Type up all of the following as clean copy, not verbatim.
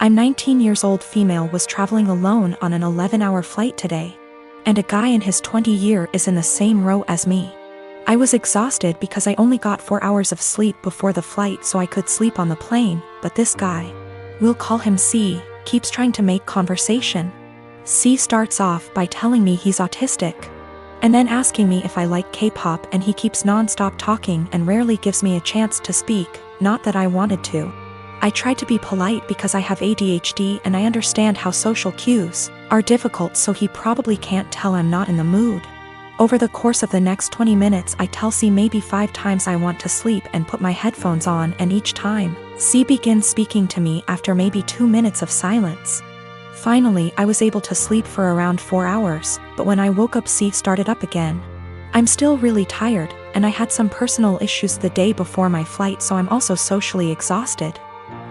I'm 19 years old female was traveling alone on an 11-hour flight today. And a guy in his 20-year is in the same row as me. I was exhausted because I only got 4 hours of sleep before the flight so I could sleep on the plane, but this guy, we'll call him C, keeps trying to make conversation. C starts off by telling me he's autistic, and then asking me if I like K-pop, and he keeps non-stop talking and rarely gives me a chance to speak, not that I wanted to. I tried to be polite because I have ADHD and I understand how social cues are difficult, so he probably can't tell I'm not in the mood. Over the course of the next 20 minutes I tell C maybe 5 times I want to sleep and put my headphones on, and each time, C begins speaking to me after maybe 2 minutes of silence. Finally, I was able to sleep for around 4 hours, but when I woke up C started up again. I'm still really tired, and I had some personal issues the day before my flight, so I'm also socially exhausted.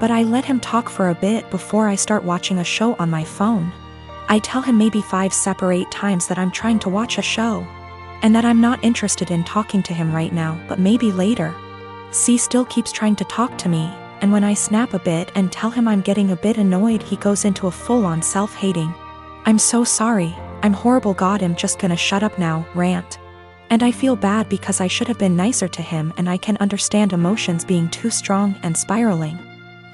But I let him talk for a bit before I start watching a show on my phone. I tell him maybe 5 separate times that I'm trying to watch a show, and that I'm not interested in talking to him right now, but maybe later. C still keeps trying to talk to me, and when I snap a bit and tell him I'm getting a bit annoyed, he goes into a full-on self-hating, "I'm so sorry, I'm horrible, God, I'm just gonna shut up now" rant. And I feel bad because I should have been nicer to him, and I can understand emotions being too strong and spiraling.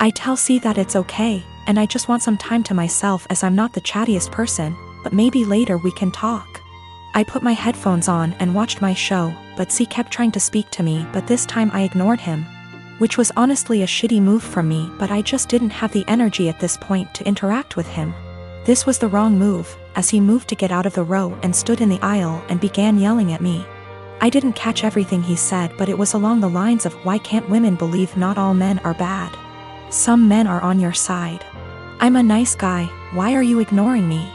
I tell C that it's okay, and I just want some time to myself as I'm not the chattiest person, but maybe later we can talk. I put my headphones on and watched my show, but C kept trying to speak to me, but this time I ignored him, which was honestly a shitty move from me, but I just didn't have the energy at this point to interact with him. This was the wrong move, as he moved to get out of the row and stood in the aisle and began yelling at me. I didn't catch everything he said, but it was along the lines of, "Why can't women believe not all men are bad? Some men are on your side. I'm a nice guy, why are you ignoring me?"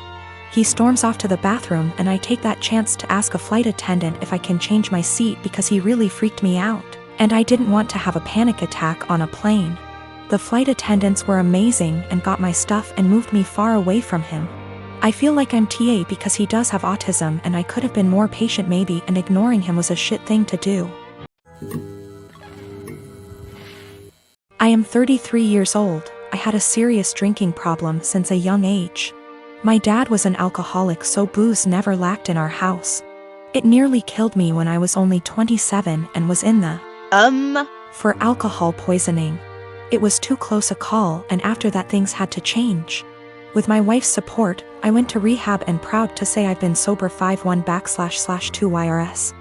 He storms off to the bathroom, and I take that chance to ask a flight attendant if I can change my seat because he really freaked me out, and I didn't want to have a panic attack on a plane. The flight attendants were amazing and got my stuff and moved me far away from him. I feel like I'm TA because he does have autism, and I could have been more patient maybe, and ignoring him was a shit thing to do. I am 33 years old. I had a serious drinking problem since a young age. My dad was an alcoholic, so booze never lacked in our house. It nearly killed me when I was only 27 and was in the for alcohol poisoning. It was too close a call, and after that things had to change. With my wife's support, I went to rehab, and proud to say I've been sober 5/1/2 YRS.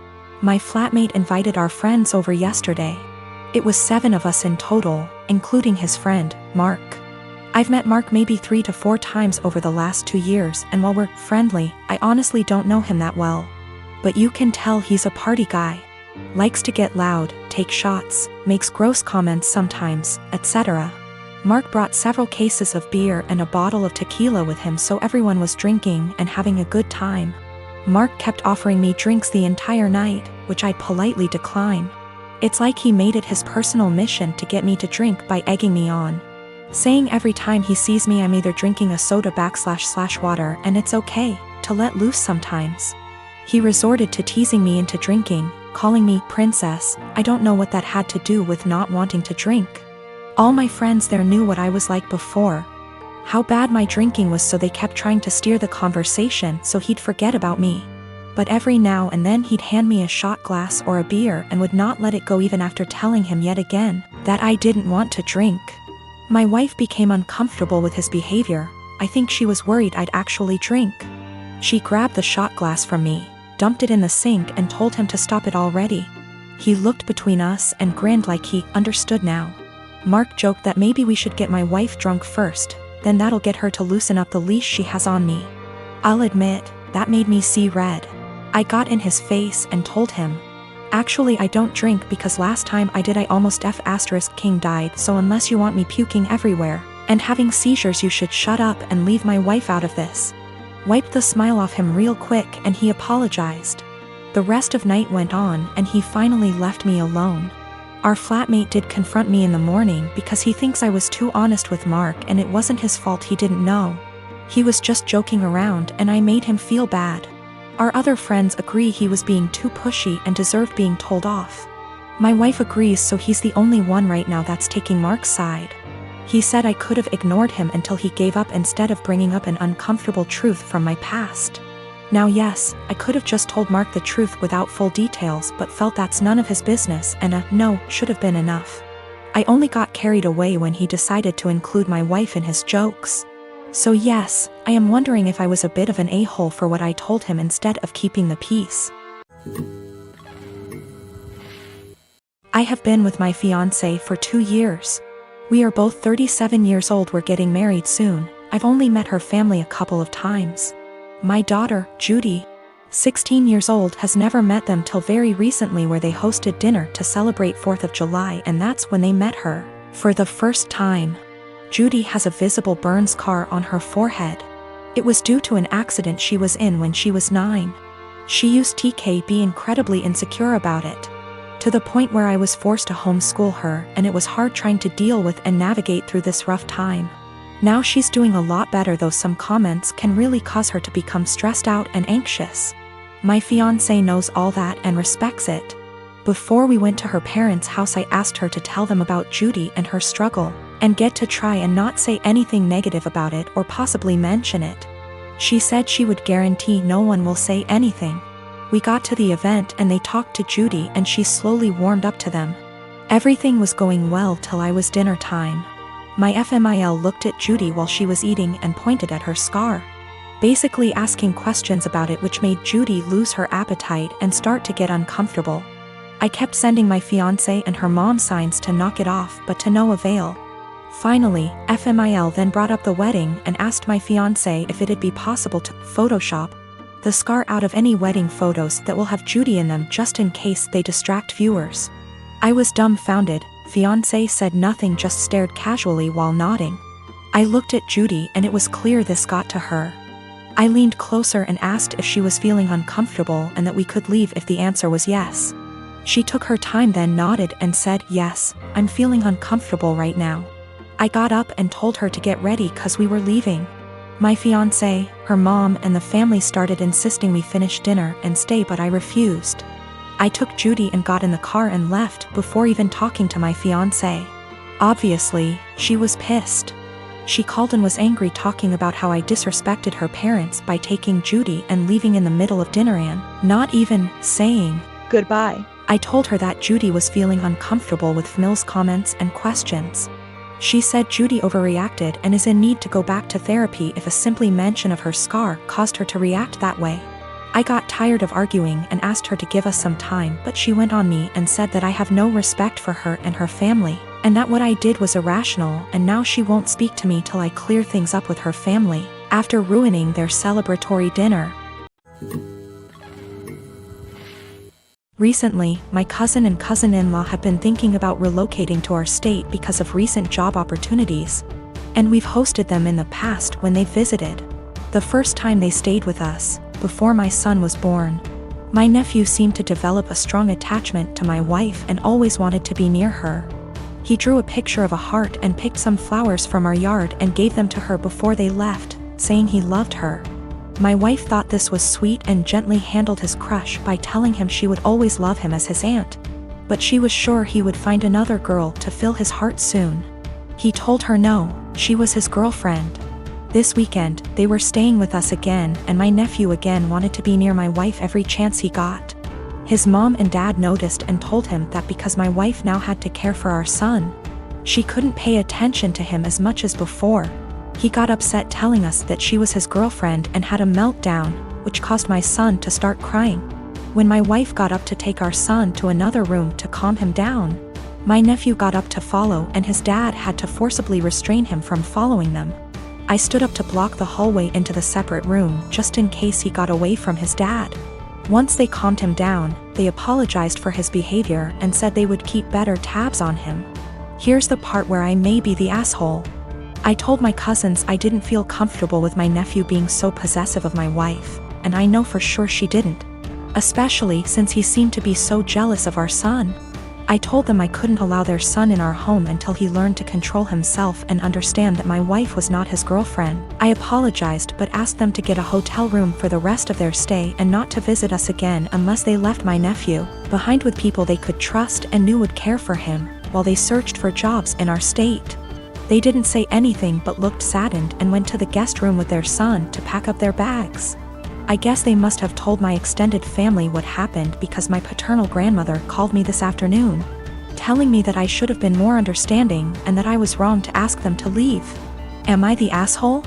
My flatmate invited our friends over yesterday. It was 7 of us in total, including his friend, Mark. I've met Mark maybe 3 to 4 times over the last 2 years, and while we're friendly, I honestly don't know him that well. But you can tell he's a party guy. Likes to get loud, take shots, makes gross comments sometimes, etc. Mark brought several cases of beer and a bottle of tequila with him, so everyone was drinking and having a good time. Mark kept offering me drinks the entire night, which I'd politely decline. It's like he made it his personal mission to get me to drink by egging me on, saying every time he sees me I'm either drinking a soda/water, and it's okay to let loose sometimes. He resorted to teasing me into drinking, calling me princess. I don't know what that had to do with not wanting to drink. All my friends there knew what I was like before, how bad my drinking was, so they kept trying to steer the conversation so he'd forget about me. But every now and then he'd hand me a shot glass or a beer and would not let it go even after telling him yet again that I didn't want to drink. My wife became uncomfortable with his behavior. I think she was worried I'd actually drink. She grabbed the shot glass from me, dumped it in the sink, and told him to stop it already. He looked between us and grinned like he understood now. Mark joked that maybe we should get my wife drunk first, then that'll get her to loosen up the leash she has on me. I'll admit, that made me see red. I got in his face and told him, "Actually, I don't drink because last time I did I almost King died, so unless you want me puking everywhere and having seizures, you should shut up and leave my wife out of this." Wiped the smile off him real quick, and he apologized. The rest of night went on, and he finally left me alone. Our flatmate did confront me in the morning because he thinks I was too honest with Mark, and it wasn't his fault, he didn't know. He was just joking around, and I made him feel bad. Our other friends agree he was being too pushy and deserved being told off. My wife agrees, so he's the only one right now that's taking Mark's side. He said I could have ignored him until he gave up instead of bringing up an uncomfortable truth from my past. Now yes, I could have just told Mark the truth without full details, but felt that's none of his business and a no should have been enough. I only got carried away when he decided to include my wife in his jokes. So yes, I am wondering if I was a bit of an a-hole for what I told him instead of keeping the peace. I have been with my fiancé for 2 years. We are both 37 years old. We're getting married soon. I've only met her family a couple of times. My daughter, Judy, 16 years old, has never met them till very recently, where they hosted dinner to celebrate 4th of July, and that's when they met her for the first time. Judy has a visible burn scar on her forehead. It was due to an accident she was in when she was 9. She used to be incredibly insecure about it, to the point where I was forced to homeschool her, and it was hard trying to deal with and navigate through this rough time. Now she's doing a lot better, though some comments can really cause her to become stressed out and anxious. My fiancé knows all that and respects it. Before we went to her parents' house, I asked her to tell them about Judy and her struggle, and get to try and not say anything negative about it or possibly mention it. She said she would guarantee no one will say anything. We got to the event and they talked to Judy and she slowly warmed up to them. Everything was going well till I was dinner time. My FMIL looked at Judy while she was eating and pointed at her scar, basically asking questions about it, which made Judy lose her appetite and start to get uncomfortable. I kept sending my fiancé and her mom signs to knock it off, but to no avail. Finally, FMIL then brought up the wedding and asked my fiancé if it'd be possible to Photoshop the scar out of any wedding photos that will have Judy in them, just in case they distract viewers. I was dumbfounded. Fiancé said nothing, just stared casually while nodding. I looked at Judy and it was clear this got to her. I leaned closer and asked if she was feeling uncomfortable and that we could leave if the answer was yes. She took her time, then nodded and said, "Yes, I'm feeling uncomfortable right now." I got up and told her to get ready cause we were leaving. My fiancé, her mom and the family started insisting we finish dinner and stay, but I refused. I took Judy and got in the car and left before even talking to my fiancé. Obviously, she was pissed. She called and was angry, talking about how I disrespected her parents by taking Judy and leaving in the middle of dinner and not even saying goodbye. I told her that Judy was feeling uncomfortable with Mills' comments and questions. She said Judy overreacted and is in need to go back to therapy if a simple mention of her scar caused her to react that way. I got tired of arguing and asked her to give us some time, but she went on me and said that I have no respect for her and her family, and that what I did was irrational, and now she won't speak to me till I clear things up with her family, after ruining their celebratory dinner. Recently, my cousin and cousin-in-law have been thinking about relocating to our state because of recent job opportunities, and we've hosted them in the past when they visited. The first time they stayed with us, before my son was born. My nephew seemed to develop a strong attachment to my wife and always wanted to be near her. He drew a picture of a heart and picked some flowers from our yard and gave them to her before they left, saying he loved her. My wife thought this was sweet and gently handled his crush by telling him she would always love him as his aunt, but she was sure he would find another girl to fill his heart soon. He told her no, she was his girlfriend. This weekend, they were staying with us again, and my nephew again wanted to be near my wife every chance he got. His mom and dad noticed and told him that because my wife now had to care for our son, she couldn't pay attention to him as much as before. He got upset, telling us that she was his girlfriend, and had a meltdown, which caused my son to start crying. When my wife got up to take our son to another room to calm him down, my nephew got up to follow, and his dad had to forcibly restrain him from following them. I stood up to block the hallway into the separate room just in case he got away from his dad. Once they calmed him down, they apologized for his behavior and said they would keep better tabs on him. Here's the part where I may be the asshole. I told my cousins I didn't feel comfortable with my nephew being so possessive of my wife, and I know for sure she didn't, especially since he seemed to be so jealous of our son. I told them I couldn't allow their son in our home until he learned to control himself and understand that my wife was not his girlfriend. I apologized but asked them to get a hotel room for the rest of their stay and not to visit us again unless they left my nephew behind with people they could trust and knew would care for him, while they searched for jobs in our state. They didn't say anything but looked saddened and went to the guest room with their son to pack up their bags. I guess they must have told my extended family what happened because my paternal grandmother called me this afternoon, telling me that I should have been more understanding and that I was wrong to ask them to leave. Am I the asshole?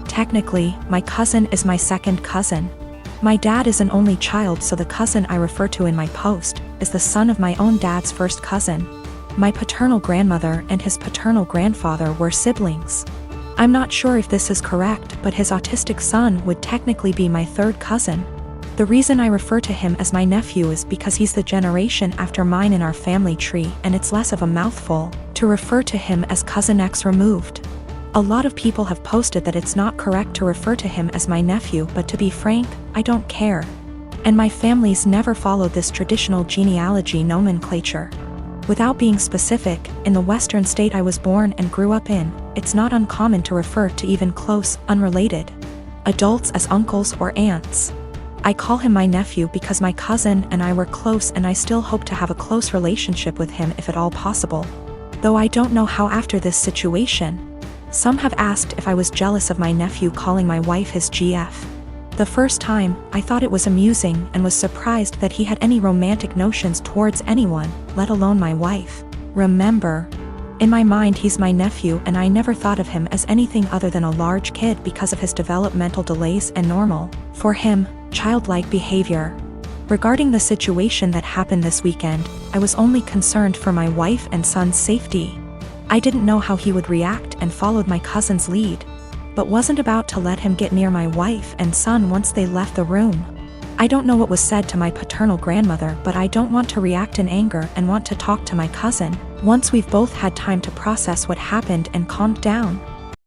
Technically, my cousin is my second cousin. My dad is an only child, so the cousin I refer to in my post is the son of my own dad's first cousin. My paternal grandmother and his paternal grandfather were siblings. I'm not sure if this is correct, but his autistic son would technically be my third cousin. The reason I refer to him as my nephew is because he's the generation after mine in our family tree, and it's less of a mouthful to refer to him as cousin X removed. A lot of people have posted that it's not correct to refer to him as my nephew, but to be frank, I don't care. And my family's never followed this traditional genealogy nomenclature. Without being specific, in the Western state I was born and grew up in, it's not uncommon to refer to even close, unrelated adults as uncles or aunts. I call him my nephew because my cousin and I were close, and I still hope to have a close relationship with him if at all possible. Though I don't know how after this situation. Some have asked if I was jealous of my nephew calling my wife his GF. The first time, I thought it was amusing and was surprised that he had any romantic notions towards anyone, let alone my wife. Remember, in my mind he's my nephew, and I never thought of him as anything other than a large kid because of his developmental delays and normal, for him, childlike behavior. Regarding the situation that happened this weekend, I was only concerned for my wife and son's safety. I didn't know how he would react and followed my cousin's lead, but wasn't about to let him get near my wife and son once they left the room. I don't know what was said to my paternal grandmother, but I don't want to react in anger and want to talk to my cousin once we've both had time to process what happened and calmed down.